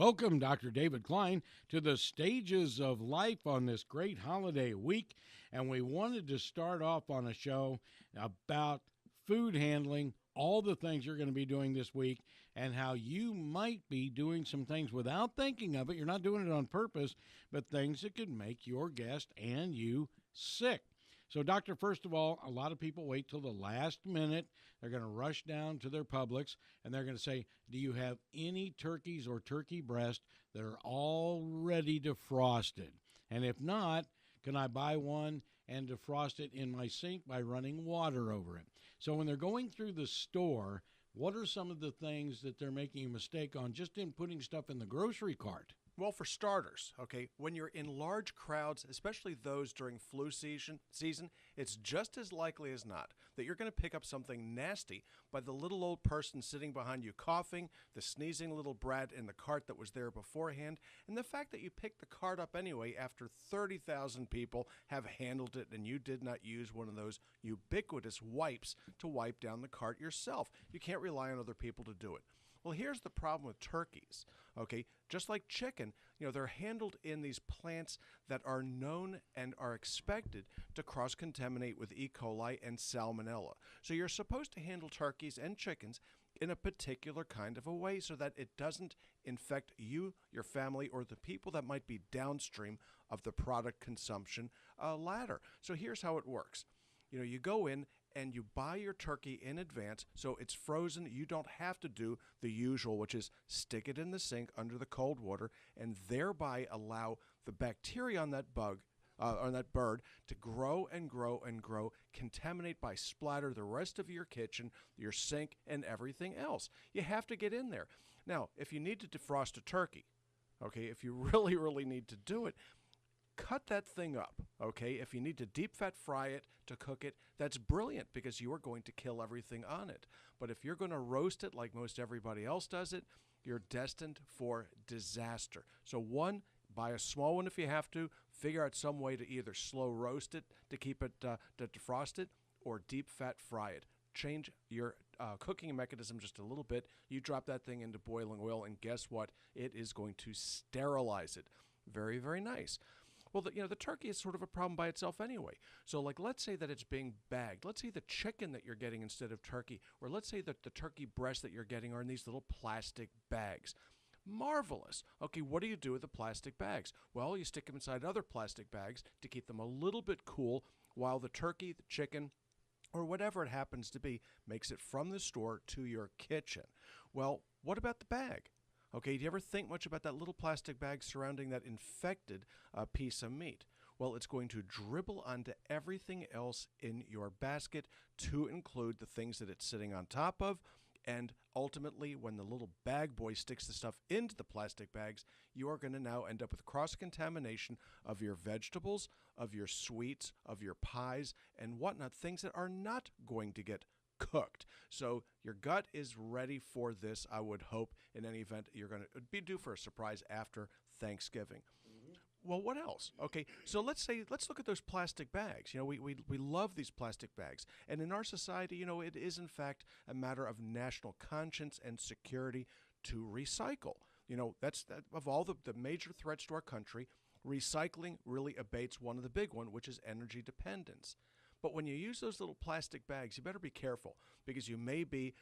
Welcome, Dr. David Klein, to the stages of life on this great holiday week. And we wanted to start off on a show about food handling, all the things you're going to be doing this week, and how you might be doing some things without thinking of it. You're not doing it on purpose, but things that could make your guest and you sick. So, Doctor, first of all, a lot of people wait till the last minute. They're going to rush down to their Publix, and they're going to say, do you have any turkeys or turkey breast that are already defrosted? And if not, can I buy one and defrost it in my sink by running water over it? So when they're going through the store, what are some of the things that they're making a mistake on just in putting stuff in the grocery cart? Well, for starters, when you're in large crowds, especially those during flu season, it's just as likely as not that you're going to pick up something nasty by the little old person sitting behind you coughing, the sneezing little brat in the cart that was there beforehand, and the fact that you picked the cart up anyway after 30,000 people have handled it and you did not use one of those ubiquitous wipes to wipe down the cart yourself. You can't rely on other people to do it. Well, here's the problem with turkeys, Just like chicken, they're handled in these plants that are known and are expected to cross-contaminate with E. coli and salmonella. So you're supposed to handle turkeys and chickens in a particular kind of a way so that it doesn't infect you, your family, or the people that might be downstream of the product consumption ladder. So here's how it works. You go in and you buy your turkey in advance so it's frozen. You don't have to do the usual, which is stick it in the sink under the cold water and thereby allow the bacteria on that on that bird to grow and grow and grow, contaminate by splatter the rest of your kitchen, your sink, and everything else. You have to get in there. Now, if you need to defrost a turkey, if you really, really need to do it, cut that thing up, If you need to deep fat fry it to cook it, that's brilliant because you are going to kill everything on it. But if you're going to roast it like most everybody else does it, you're destined for disaster. So one, buy a small one if you have to. Figure out some way to either slow roast it to keep it, to defrost it, or deep fat fry it. Change your cooking mechanism just a little bit. You drop that thing into boiling oil, and guess what? It is going to sterilize it. Very, very nice. Well, the turkey is sort of a problem by itself anyway. So, let's say that it's being bagged. Let's say the chicken that you're getting instead of turkey, or let's say that the turkey breast that you're getting are in these little plastic bags. Marvelous. What do you do with the plastic bags? Well, you stick them inside other plastic bags to keep them a little bit cool while the turkey, the chicken, or whatever it happens to be, makes it from the store to your kitchen. Well, what about the bag? Do you ever think much about that little plastic bag surrounding that infected piece of meat? Well, it's going to dribble onto everything else in your basket, to include the things that it's sitting on top of. And ultimately, when the little bag boy sticks the stuff into the plastic bags, you are going to now end up with cross-contamination of your vegetables, of your sweets, of your pies, and whatnot, things that are not going to get cooked. So your gut is ready for this, I would hope. In any event, you're going to be due for a surprise after Thanksgiving. Well, what else? So let's look at those plastic bags. We love these plastic bags. And in our society, it is in fact a matter of national conscience and security to recycle. That's of all the major threats to our country, recycling really abates one of the big one, which is energy dependence. But when you use those little plastic bags, you better be careful because you may be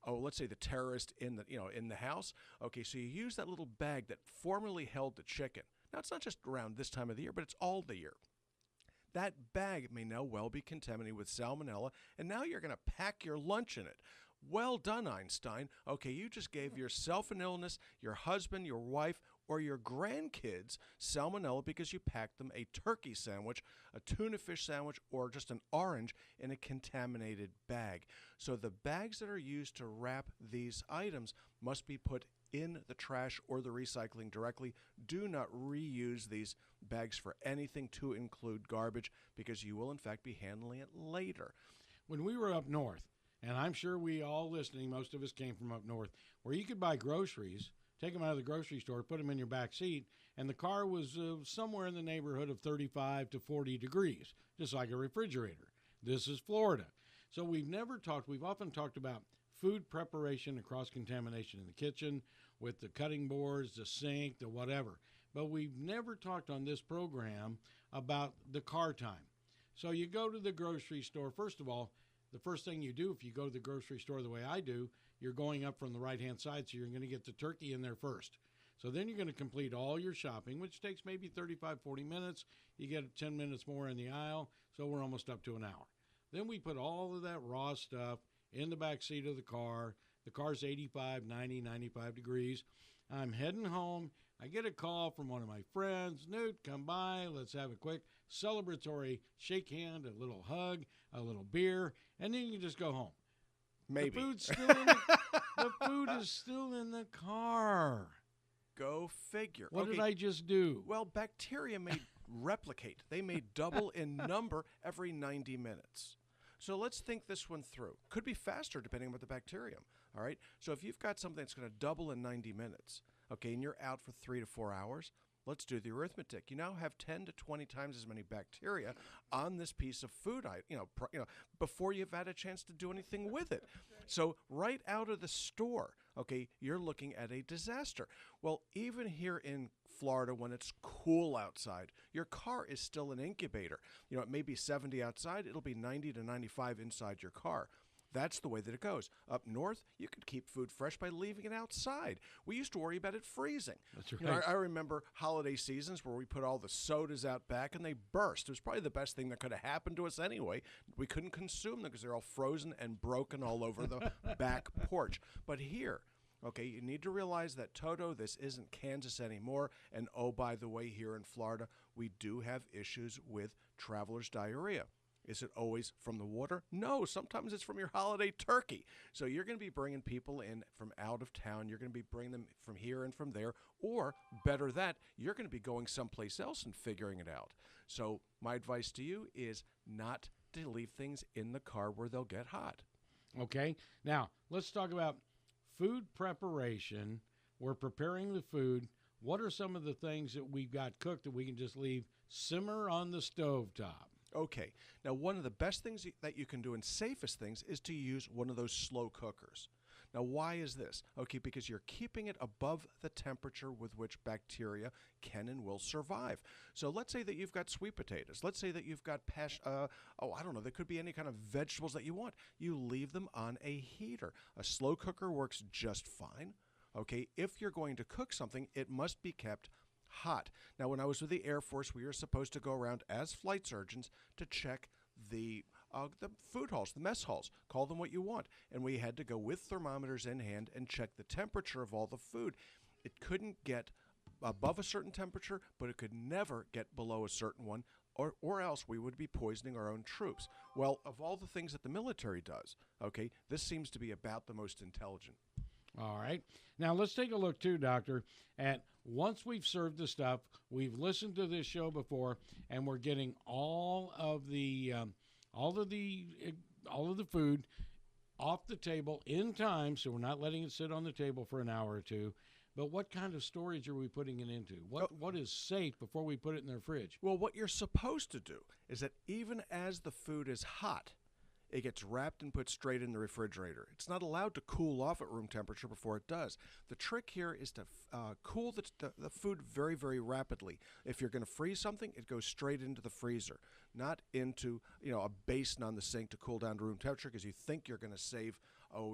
let's say the terrorist in the house. So you use that little bag that formerly held the chicken. Now, it's not just around this time of the year, but it's all the year. That bag may now well be contaminated with salmonella, and now you're going to pack your lunch in it. Well done, Einstein. You just gave yourself an illness, your husband, your wife, or your grandkids salmonella because you packed them a turkey sandwich, a tuna fish sandwich, or just an orange in a contaminated bag. So the bags that are used to wrap these items must be put in the trash or the recycling directly. Do not reuse these bags for anything, to include garbage, because you will in fact be handling it later. When we were up north, and I'm sure we all listening, most of us came from up north, where you could buy groceries, take them out of the grocery store, put them in your back seat, and the car was somewhere in the neighborhood of 35 to 40 degrees, just like a refrigerator. This is Florida. So we've often talked about food preparation and cross-contamination in the kitchen with the cutting boards, the sink, the whatever. But we've never talked on this program about the car time. So you go to the grocery store. First of all, the first thing you do if you go to the grocery store the way I do, you're going up from the right-hand side, so you're going to get the turkey in there first. So then you're going to complete all your shopping, which takes maybe 35, 40 minutes. You get 10 minutes more in the aisle, so we're almost up to an hour. Then we put all of that raw stuff in the back seat of the car. The car's 85, 90, 95 degrees. I'm heading home. I get a call from one of my friends. Newt, come by. Let's have a quick celebratory shake hand, a little hug, a little beer, and then you just go home. Maybe. The food's still in the food is still in the car. Go figure. What did I just do? Well, bacteria may replicate. They may double in number every 90 minutes. So let's think this one through. Could be faster depending on the bacterium. All right. So if you've got something that's going to double in 90 minutes, okay, and you're out for 3 to 4 hours, let's do the arithmetic. You now have 10 to 20 times as many bacteria on this piece of food, before you've had a chance to do anything with it. So right out of the store, okay, you're looking at a disaster. Well, even here in Florida, when it's cool outside, your car is still an incubator. It may be 70 outside. It'll be 90 to 95 inside your car. That's the way that it goes. Up north, you could keep food fresh by leaving it outside. We used to worry about it freezing. That's right. I remember holiday seasons where we put all the sodas out back and they burst. It was probably the best thing that could have happened to us anyway. We couldn't consume them because they're all frozen and broken all over the back porch. But here, okay, you need to realize that, Toto, this isn't Kansas anymore. And oh, by the way, here in Florida, we do have issues with traveler's diarrhea. Is it always from the water? No, sometimes it's from your holiday turkey. So you're going to be bringing people in from out of town. You're going to be bringing them from here and from there. Or, better that, you're going to be going someplace else and figuring it out. So my advice to you is not to leave things in the car where they'll get hot. Okay. Now, let's talk about food preparation. We're preparing the food. What are some of the things that we've got cooked that we can just leave simmer on the stovetop? Okay. Now, one of the best things that you can do and safest things is to use one of those slow cookers. Now, why is this? Okay, because you're keeping it above the temperature with which bacteria can and will survive. So let's say that you've got sweet potatoes. Let's say that you've got there could be any kind of vegetables that you want. You leave them on a heater. A slow cooker works just fine. Okay, if you're going to cook something, it must be kept hot. Now, when I was with the Air Force, we were supposed to go around as flight surgeons to check the food halls, the mess halls, call them what you want. And we had to go with thermometers in hand and check the temperature of all the food. It couldn't get above a certain temperature, but it could never get below a certain one, or else we would be poisoning our own troops. Well, of all the things that the military does, okay, this seems to be about the most intelligent. All right. Now, let's take a look, too, Doctor, at once we've served the stuff, we've listened to this show before, and we're getting all of the food off the table in time, so we're not letting it sit on the table for an hour or two. But what kind of storage are we putting it into? What is safe before we put it in their fridge? Well, what you're supposed to do is that even as the food is hot, it gets wrapped and put straight in the refrigerator. It's not allowed to cool off at room temperature before it does. The trick here is to cool the food very, very rapidly. If you're going to freeze something, it goes straight into the freezer, not into a basin on the sink to cool down to room temperature because you think you're going to save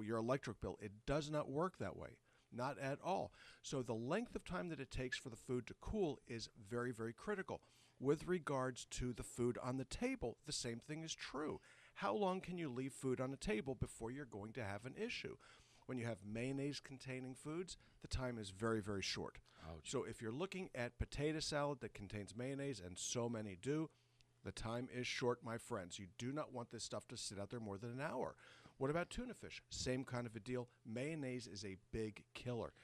your electric bill. It does not work that way. Not at all. So the length of time that it takes for the food to cool is very, very critical. With regards to the food on the table, the same thing is true. How long can you leave food on a table before you're going to have an issue? When you have mayonnaise-containing foods, the time is very, very short. Ouch. So if you're looking at potato salad that contains mayonnaise, and so many do, the time is short, my friends. You do not want this stuff to sit out there more than an hour. What about tuna fish? Same kind of a deal. Mayonnaise is a big killer.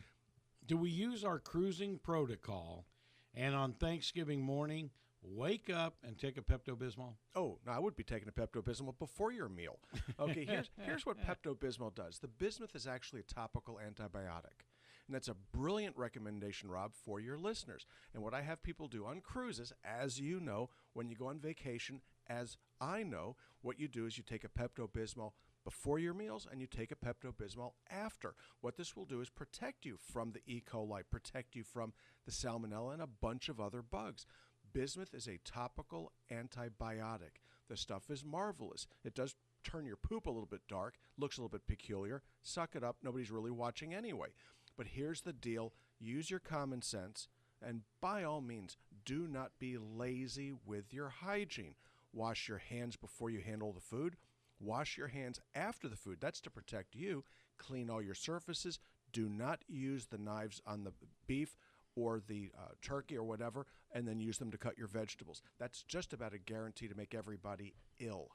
Do we use our cruising protocol and on Thanksgiving morning wake up and take a Pepto-Bismol? Oh, no, I would be taking a Pepto-Bismol before your meal. Okay, here's what Pepto-Bismol does. The bismuth is actually a topical antibiotic. And that's a brilliant recommendation, Rob, for your listeners. And what I have people do on cruises, as you know, when you go on vacation, as I know, what you do is you take a Pepto-Bismol before your meals, and you take a Pepto-Bismol after. What this will do is protect you from the E. coli, protect you from the salmonella and a bunch of other bugs. Bismuth is a topical antibiotic. The stuff is marvelous. It does turn your poop a little bit dark, looks a little bit peculiar. Suck it up. Nobody's really watching anyway. But here's the deal. Use your common sense, and by all means, do not be lazy with your hygiene. Wash your hands before you handle the food. Wash your hands after the food. That's to protect you. Clean all your surfaces. Do not use the knives on the beef or the turkey or whatever, and then use them to cut your vegetables. That's just about a guarantee to make everybody ill.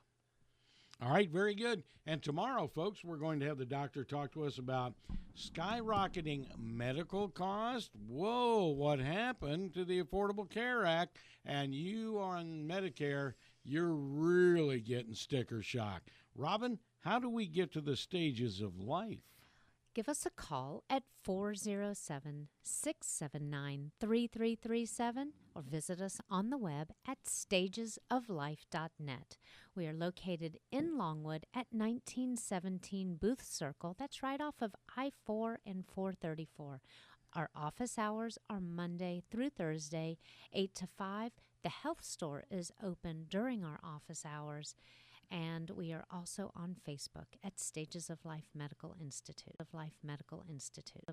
All right, very good. And tomorrow, folks, we're going to have the doctor talk to us about skyrocketing medical costs. Whoa, what happened to the Affordable Care Act? And you on Medicare, you're really getting sticker shock. Robin, how do we get to the stages of life? Give us a call at 407-679-3337 or visit us on the web at stagesoflife.net. We are located in Longwood at 1917 Booth Circle. That's right off of I-4 and 434. Our office hours are Monday through Thursday, 8 to 5. The health store is open during our office hours. And we are also on Facebook at Stages of Life Medical Institute.